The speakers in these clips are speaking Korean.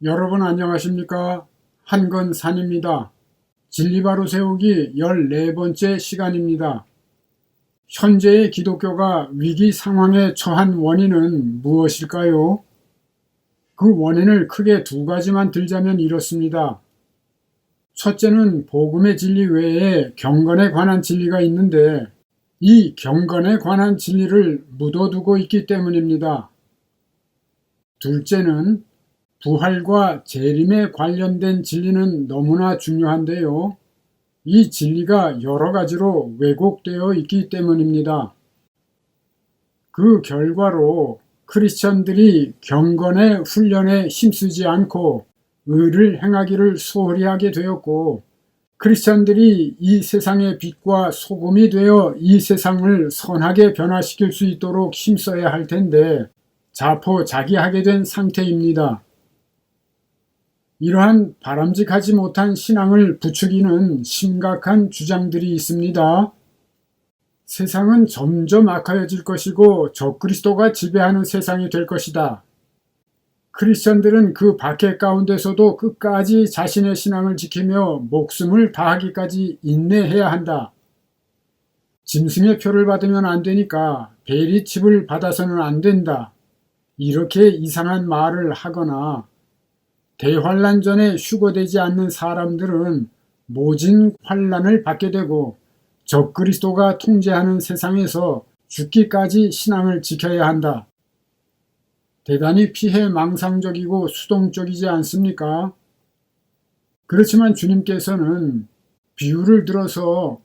여러분 안녕하십니까? 한건산입니다. 진리바로 세우기 14번째 시간입니다. 현재의 기독교가 위기 상황에 처한 원인은 무엇일까요? 그 원인을 크게 두 가지만 들자면 이렇습니다. 첫째는 복음의 진리 외에 경건에 관한 진리가 있는데 이 경건에 관한 진리를 묻어두고 있기 때문입니다. 둘째는 부활과 재림에 관련된 진리는 너무나 중요한데요. 이 진리가 여러 가지로 왜곡되어 있기 때문입니다. 그 결과로 크리스천들이 경건의 훈련에 힘쓰지 않고 의를 행하기를 소홀히 하게 되었고, 크리스천들이 이 세상의 빛과 소금이 되어 이 세상을 선하게 변화시킬 수 있도록 힘써야 할 텐데 자포자기하게 된 상태입니다. 이러한 바람직하지 못한 신앙을 부추기는 심각한 주장들이 있습니다. 세상은 점점 악하여질 것이고 적그리스도가 지배하는 세상이 될 것이다. 크리스천들은 그 박해 가운데서도 끝까지 자신의 신앙을 지키며 목숨을 다하기까지 인내해야 한다. 짐승의 표를 받으면 안 되니까 베리칩을 받아서는 안 된다. 이렇게 이상한 말을 하거나 대환란 전에 휴거되지 않는 사람들은 모진 환란을 받게 되고 적그리스도가 통제하는 세상에서 죽기까지 신앙을 지켜야 한다. 대단히 피해망상적이고 수동적이지 않습니까? 그렇지만 주님께서는 비유를 들어서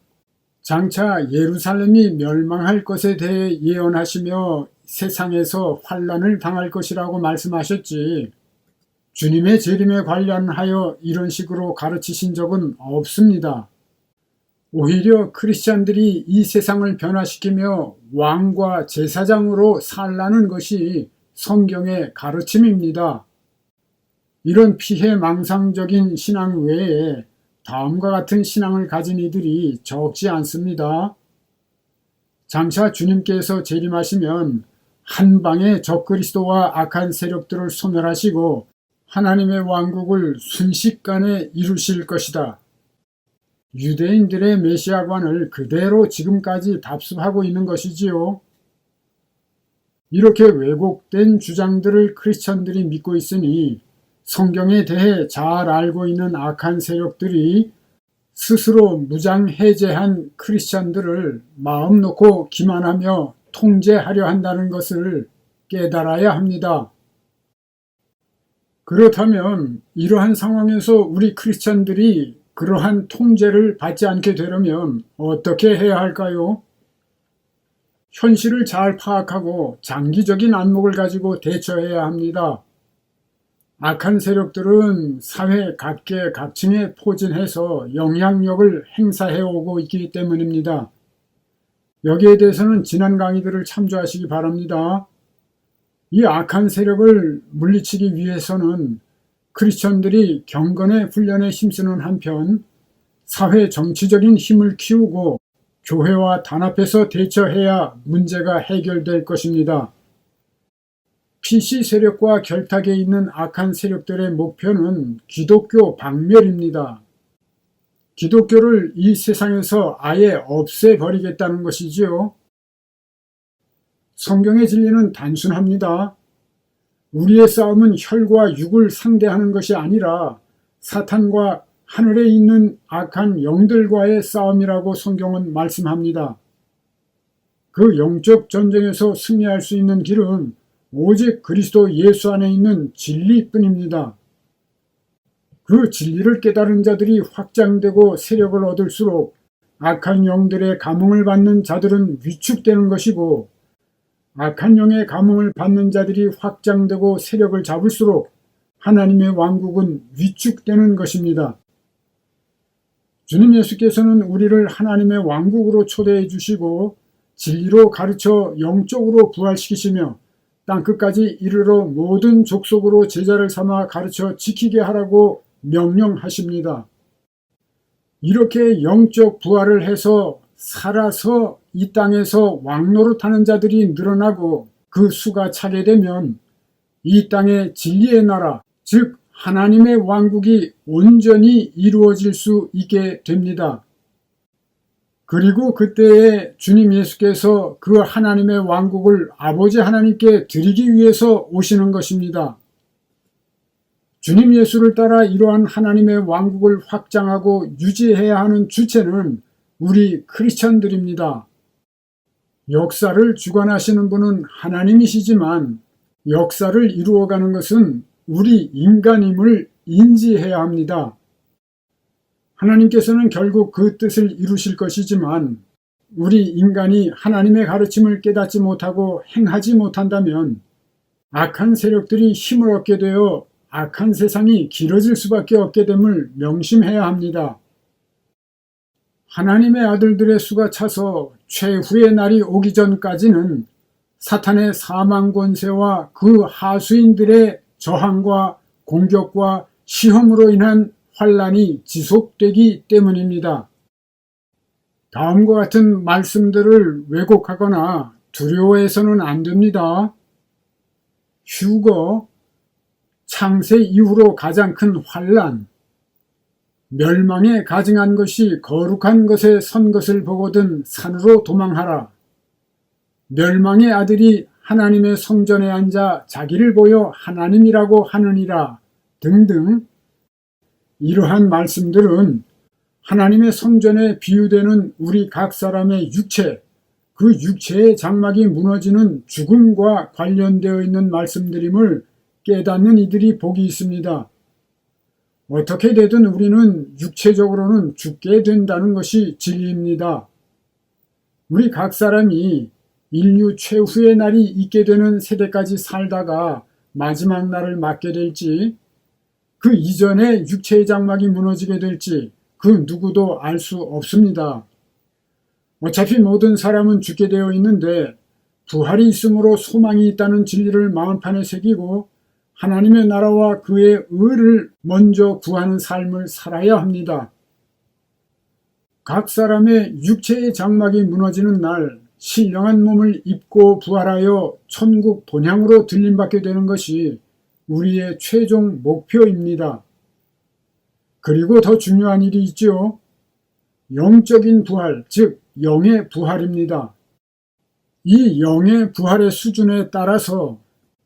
장차 예루살렘이 멸망할 것에 대해 예언하시며 세상에서 환란을 당할 것이라고 말씀하셨지, 주님의 재림에 관련하여 이런 식으로 가르치신 적은 없습니다. 오히려 크리스찬들이 이 세상을 변화시키며 왕과 제사장으로 살라는 것이 성경의 가르침입니다. 이런 피해망상적인 신앙 외에 다음과 같은 신앙을 가진 이들이 적지 않습니다. 장차 주님께서 재림하시면 한 방에 적그리스도와 악한 세력들을 소멸하시고 하나님의 왕국을 순식간에 이루실 것이다. 유대인들의 메시아관을 그대로 지금까지 답습하고 있는 것이지요. 이렇게 왜곡된 주장들을 크리스천들이 믿고 있으니 성경에 대해 잘 알고 있는 악한 세력들이 스스로 무장해제한 크리스천들을 마음 놓고 기만하며 통제하려 한다는 것을 깨달아야 합니다. 그렇다면 이러한 상황에서 우리 크리스천들이 그러한 통제를 받지 않게 되려면 어떻게 해야 할까요? 현실을 잘 파악하고 장기적인 안목을 가지고 대처해야 합니다. 악한 세력들은 사회 각계각층에 포진해서 영향력을 행사해오고 있기 때문입니다. 여기에 대해서는 지난 강의들을 참조하시기 바랍니다. 이 악한 세력을 물리치기 위해서는 크리스천들이 경건의 훈련에 힘쓰는 한편 사회 정치적인 힘을 키우고 교회와 단합해서 대처해야 문제가 해결될 것입니다. PC 세력과 결탁해 있는 악한 세력들의 목표는 기독교 박멸입니다. 기독교를 이 세상에서 아예 없애버리겠다는 것이지요. 성경의 진리는 단순합니다. 우리의 싸움은 혈과 육을 상대하는 것이 아니라 사탄과 하늘에 있는 악한 영들과의 싸움이라고 성경은 말씀합니다. 그 영적 전쟁에서 승리할 수 있는 길은 오직 그리스도 예수 안에 있는 진리뿐입니다. 그 진리를 깨달은 자들이 확장되고 세력을 얻을수록 악한 영들의 감흥을 받는 자들은 위축되는 것이고, 악한 영의 감흥을 받는 자들이 확장되고 세력을 잡을수록 하나님의 왕국은 위축되는 것입니다. 주님 예수께서는 우리를 하나님의 왕국으로 초대해 주시고 진리로 가르쳐 영적으로 부활시키시며 땅끝까지 이르러 모든 족속으로 제자를 삼아 가르쳐 지키게 하라고 명령하십니다. 이렇게 영적 부활을 해서 살아서 이 땅에서 왕노릇하는 자들이 늘어나고 그 수가 차게 되면 이 땅의 진리의 나라, 즉 하나님의 왕국이 온전히 이루어질 수 있게 됩니다. 그리고 그때에 주님 예수께서 그 하나님의 왕국을 아버지 하나님께 드리기 위해서 오시는 것입니다. 주님 예수를 따라 이러한 하나님의 왕국을 확장하고 유지해야 하는 주체는 우리 크리스천들입니다. 역사를 주관하시는 분은 하나님이시지만 역사를 이루어가는 것은 우리 인간임을 인지해야 합니다. 하나님께서는 결국 그 뜻을 이루실 것이지만 우리 인간이 하나님의 가르침을 깨닫지 못하고 행하지 못한다면 악한 세력들이 힘을 얻게 되어 악한 세상이 길어질 수밖에 없게 됨을 명심해야 합니다. 하나님의 아들들의 수가 차서 최후의 날이 오기 전까지는 사탄의 사망 권세와 그 하수인들의 저항과 공격과 시험으로 인한 환란이 지속되기 때문입니다. 다음과 같은 말씀들을 왜곡하거나 두려워해서는 안 됩니다. 휴거, 창세 이후로 가장 큰 환란, 멸망에 가증한 것이 거룩한 것에 선 것을 보거든 산으로 도망하라. 멸망의 아들이 하나님의 성전에 앉아 자기를 보여 하나님이라고 하느니라 등등. 이러한 말씀들은 하나님의 성전에 비유되는 우리 각 사람의 육체, 그 육체의 장막이 무너지는 죽음과 관련되어 있는 말씀들임을 깨닫는 이들이 복이 있습니다. 어떻게 되든 우리는 육체적으로는 죽게 된다는 것이 진리입니다. 우리 각 사람이 인류 최후의 날이 있게 되는 세대까지 살다가 마지막 날을 맞게 될지, 그 이전에 육체의 장막이 무너지게 될지 그 누구도 알 수 없습니다. 어차피 모든 사람은 죽게 되어 있는데 부활이 있으므로 소망이 있다는 진리를 마음판에 새기고 하나님의 나라와 그의 의를 먼저 구하는 삶을 살아야 합니다. 각 사람의 육체의 장막이 무너지는 날 신령한 몸을 입고 부활하여 천국 본향으로 들림받게 되는 것이 우리의 최종 목표입니다. 그리고 더 중요한 일이 있지요. 영적인 부활, 즉 영의 부활입니다. 이 영의 부활의 수준에 따라서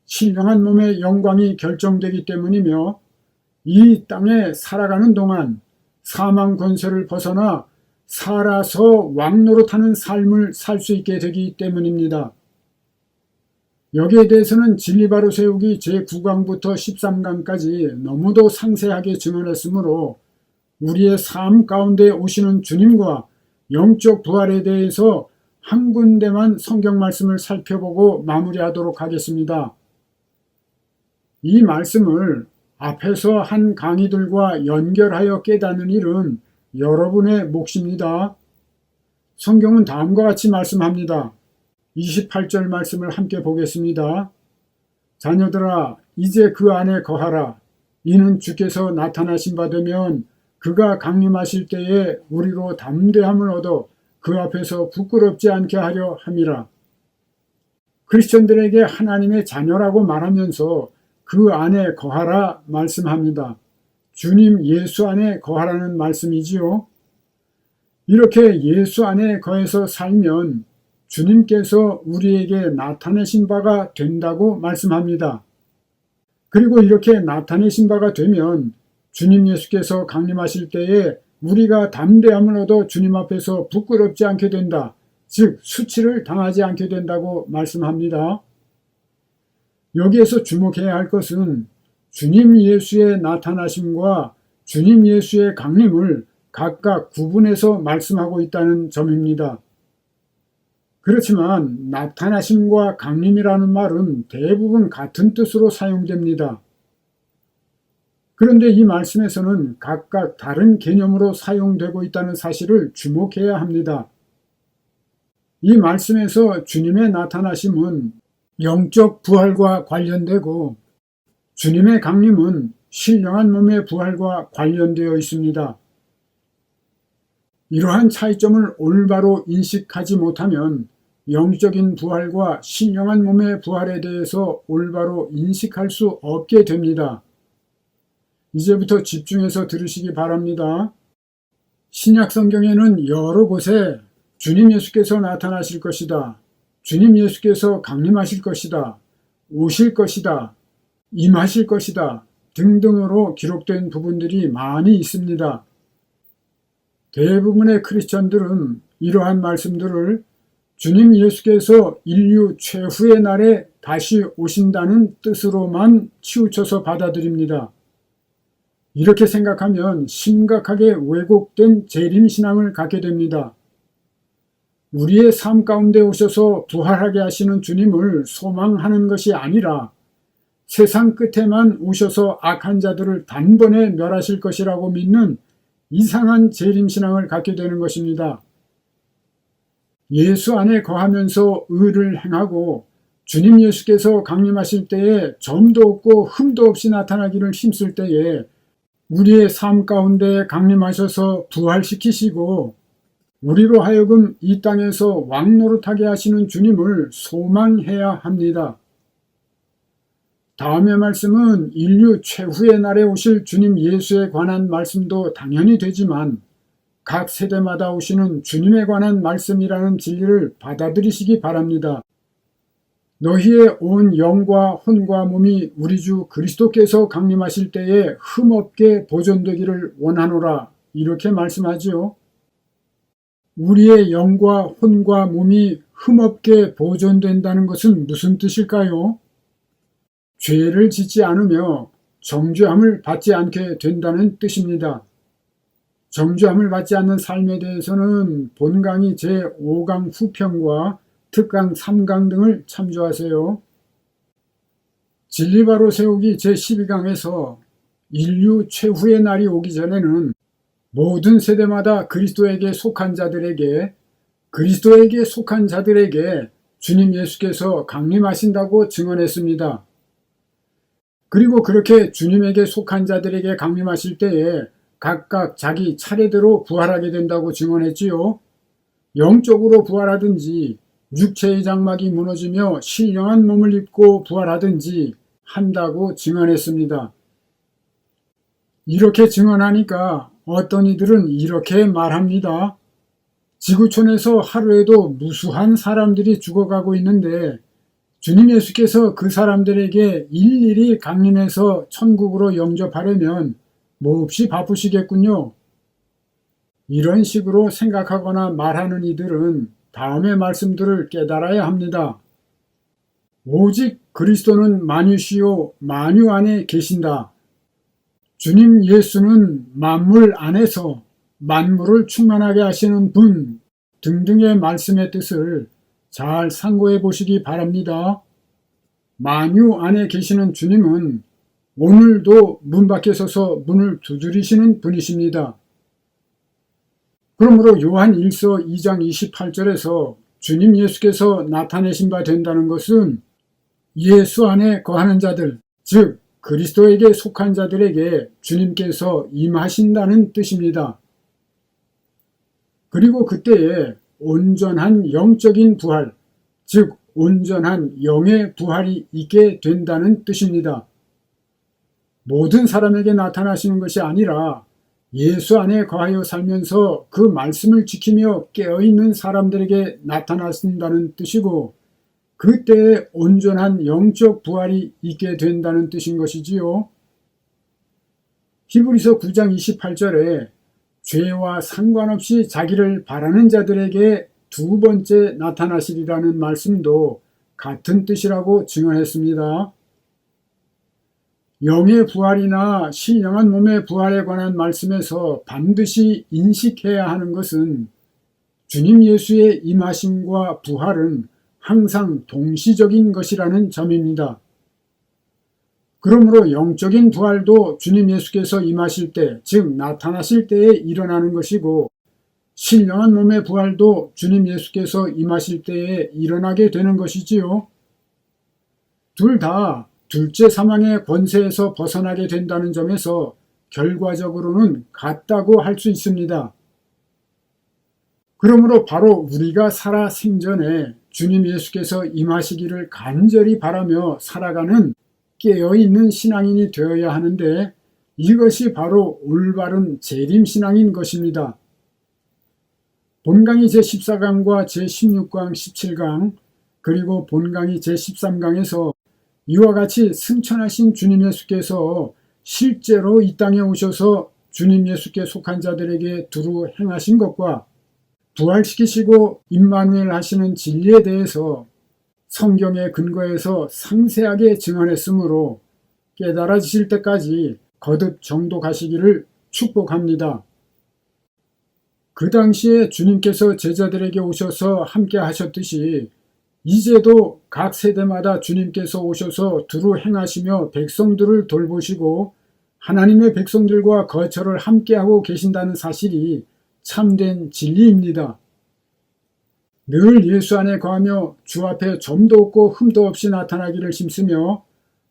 신령한 몸의 영광이 결정되기 때문이며 이 땅에 살아가는 동안 사망 권세를 벗어나 살아서 왕노릇하는 삶을 살 수 있게 되기 때문입니다. 여기에 대해서는 진리바로 세우기 제9강부터 13강까지 너무도 상세하게 증언했으므로 우리의 삶 가운데 오시는 주님과 영적 부활에 대해서 한 군데만 성경 말씀을 살펴보고 마무리하도록 하겠습니다. 이 말씀을 앞에서 한 강의들과 연결하여 깨닫는 일은 여러분의 몫입니다. 성경은 다음과 같이 말씀합니다. 28절 말씀을 함께 보겠습니다. 자녀들아, 이제 그 안에 거하라. 이는 주께서 나타나신 바 되면 그가 강림하실 때에 우리로 담대함을 얻어 그 앞에서 부끄럽지 않게 하려 함이라. 크리스천들에게 하나님의 자녀라고 말하면서 그 안에 거하라 말씀합니다. 주님 예수 안에 거하라는 말씀이지요. 이렇게 예수 안에 거해서 살면 주님께서 우리에게 나타내신 바가 된다고 말씀합니다. 그리고 이렇게 나타내신 바가 되면 주님 예수께서 강림하실 때에 우리가 담대함을 얻어 주님 앞에서 부끄럽지 않게 된다. 즉 수치를 당하지 않게 된다고 말씀합니다. 여기에서 주목해야 할 것은 주님 예수의 나타나심과 주님 예수의 강림을 각각 구분해서 말씀하고 있다는 점입니다. 그렇지만 나타나심과 강림이라는 말은 대부분 같은 뜻으로 사용됩니다. 그런데 이 말씀에서는 각각 다른 개념으로 사용되고 있다는 사실을 주목해야 합니다. 이 말씀에서 주님의 나타나심은 영적 부활과 관련되고 주님의 강림은 신령한 몸의 부활과 관련되어 있습니다. 이러한 차이점을 올바로 인식하지 못하면 영적인 부활과 신령한 몸의 부활에 대해서 올바로 인식할 수 없게 됩니다. 이제부터 집중해서 들으시기 바랍니다. 신약 성경에는 여러 곳에 주님 예수께서 나타나실 것이다, 주님 예수께서 강림하실 것이다, 오실 것이다, 임하실 것이다 등등으로 기록된 부분들이 많이 있습니다. 대부분의 크리스천들은 이러한 말씀들을 주님 예수께서 인류 최후의 날에 다시 오신다는 뜻으로만 치우쳐서 받아들입니다. 이렇게 생각하면 심각하게 왜곡된 재림신앙을 갖게 됩니다. 우리의 삶 가운데 오셔서 부활하게 하시는 주님을 소망하는 것이 아니라 세상 끝에만 오셔서 악한 자들을 단번에 멸하실 것이라고 믿는 이상한 재림신앙을 갖게 되는 것입니다. 예수 안에 거하면서 의를 행하고 주님 예수께서 강림하실 때에 점도 없고 흠도 없이 나타나기를 힘쓸 때에 우리의 삶 가운데 강림하셔서 부활시키시고 우리로 하여금 이 땅에서 왕노릇하게 하시는 주님을 소망해야 합니다. 다음의 말씀은 인류 최후의 날에 오실 주님 예수에 관한 말씀도 당연히 되지만 각 세대마다 오시는 주님에 관한 말씀이라는 진리를 받아들이시기 바랍니다. 너희의 온 영과 혼과 몸이 우리 주 그리스도께서 강림하실 때에 흠없게 보존되기를 원하노라, 이렇게 말씀하지요. 우리의 영과 혼과 몸이 흠없게 보존된다는 것은 무슨 뜻일까요? 죄를 짓지 않으며 정죄함을 받지 않게 된다는 뜻입니다. 정죄함을 받지 않는 삶에 대해서는 본강의 제5강 후편과 특강 3강 등을 참조하세요. 진리바로 세우기 제12강에서 인류 최후의 날이 오기 전에는 모든 세대마다 그리스도에게 속한 자들에게 주님 예수께서 강림하신다고 증언했습니다. 그리고 그렇게 주님에게 속한 자들에게 강림하실 때에 각각 자기 차례대로 부활하게 된다고 증언했지요. 영적으로 부활하든지 육체의 장막이 무너지며 신령한 몸을 입고 부활하든지 한다고 증언했습니다. 이렇게 증언하니까 어떤 이들은 이렇게 말합니다. 지구촌에서 하루에도 무수한 사람들이 죽어가고 있는데 주님 예수께서 그 사람들에게 일일이 강림해서 천국으로 영접하려면 몹시 바쁘시겠군요. 이런 식으로 생각하거나 말하는 이들은 다음의 말씀들을 깨달아야 합니다. 오직 그리스도는 만유시요 만유 안에 계신다. 주님 예수는 만물 안에서 만물을 충만하게 하시는 분 등등의 말씀의 뜻을 잘 상고해 보시기 바랍니다. 만유 안에 계시는 주님은 오늘도 문 밖에 서서 문을 두드리시는 분이십니다. 그러므로 요한 1서 2장 28절에서 주님 예수께서 나타내신 바 된다는 것은 예수 안에 거하는 자들, 즉 그리스도에게 속한 자들에게 주님께서 임하신다는 뜻입니다. 그리고 그때에 온전한 영적인 부활, 즉 온전한 영의 부활이 있게 된다는 뜻입니다. 모든 사람에게 나타나시는 것이 아니라 예수 안에 거하여 살면서 그 말씀을 지키며 깨어있는 사람들에게 나타나신다는 뜻이고 그때에 온전한 영적 부활이 있게 된다는 뜻인 것이지요. 히브리서 9장 28절에 죄와 상관없이 자기를 바라는 자들에게 두 번째 나타나시리라는 말씀도 같은 뜻이라고 증언했습니다. 영의 부활이나 신령한 몸의 부활에 관한 말씀에서 반드시 인식해야 하는 것은 주님 예수의 임하심과 부활은 항상 동시적인 것이라는 점입니다. 그러므로 영적인 부활도 주님 예수께서 임하실 때, 즉 나타나실 때에 일어나는 것이고 신령한 몸의 부활도 주님 예수께서 임하실 때에 일어나게 되는 것이지요. 둘 다 둘째 사망의 권세에서 벗어나게 된다는 점에서 결과적으로는 같다고 할 수 있습니다. 그러므로 바로 우리가 살아 생전에 주님 예수께서 임하시기를 간절히 바라며 살아가는 깨어있는 신앙인이 되어야 하는데 이것이 바로 올바른 재림신앙인 것입니다. 본강의 제14강과 제16강, 17강, 그리고 본강의 제13강에서 이와 같이 승천하신 주님 예수께서 실제로 이 땅에 오셔서 주님 예수께 속한 자들에게 두루 행하신 것과 부활시키시고 임마누엘 하시는 진리에 대해서 성경의 근거에서 상세하게 증언했으므로 깨달아지실 때까지 거듭 정독하시기를 축복합니다. 그 당시에 주님께서 제자들에게 오셔서 함께 하셨듯이 이제도 각 세대마다 주님께서 오셔서 두루 행하시며 백성들을 돌보시고 하나님의 백성들과 거처를 함께하고 계신다는 사실이 참된 진리입니다. 늘 예수 안에 거하며 주 앞에 점도 없고 흠도 없이 나타나기를 힘쓰며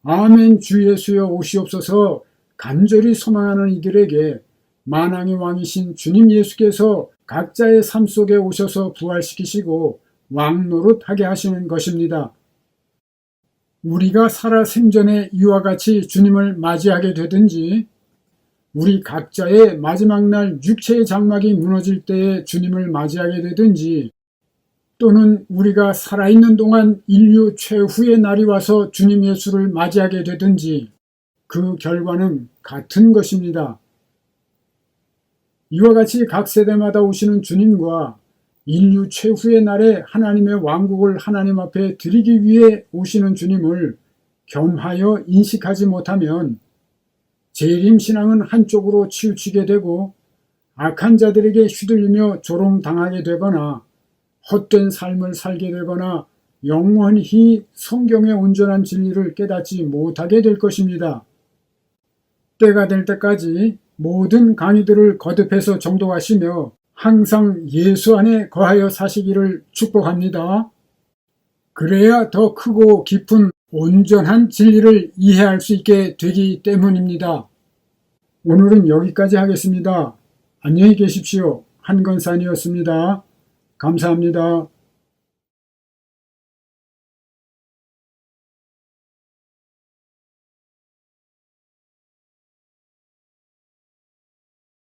아멘 주 예수여 오시옵소서 간절히 소망하는 이들에게 만왕의 왕이신 주님 예수께서 각자의 삶 속에 오셔서 부활시키시고 왕노릇하게 하시는 것입니다. 우리가 살아 생전에 이와 같이 주님을 맞이하게 되든지 우리 각자의 마지막 날 육체의 장막이 무너질 때에 주님을 맞이하게 되든지 또는 우리가 살아있는 동안 인류 최후의 날이 와서 주님 예수를 맞이하게 되든지 그 결과는 같은 것입니다. 이와 같이 각 세대마다 오시는 주님과 인류 최후의 날에 하나님의 왕국을 하나님 앞에 드리기 위해 오시는 주님을 겸하여 인식하지 못하면 재림신앙은 한쪽으로 치우치게 되고 악한 자들에게 휘둘리며 조롱당하게 되거나 헛된 삶을 살게 되거나 영원히 성경의 온전한 진리를 깨닫지 못하게 될 것입니다. 때가 될 때까지 모든 강의들을 거듭해서 정독하시며 항상 예수 안에 거하여 사시기를 축복합니다. 그래야 더 크고 깊은 온전한 진리를 이해할 수 있게 되기 때문입니다. 오늘은 여기까지 하겠습니다. 안녕히 계십시오. 한건산이었습니다. 감사합니다.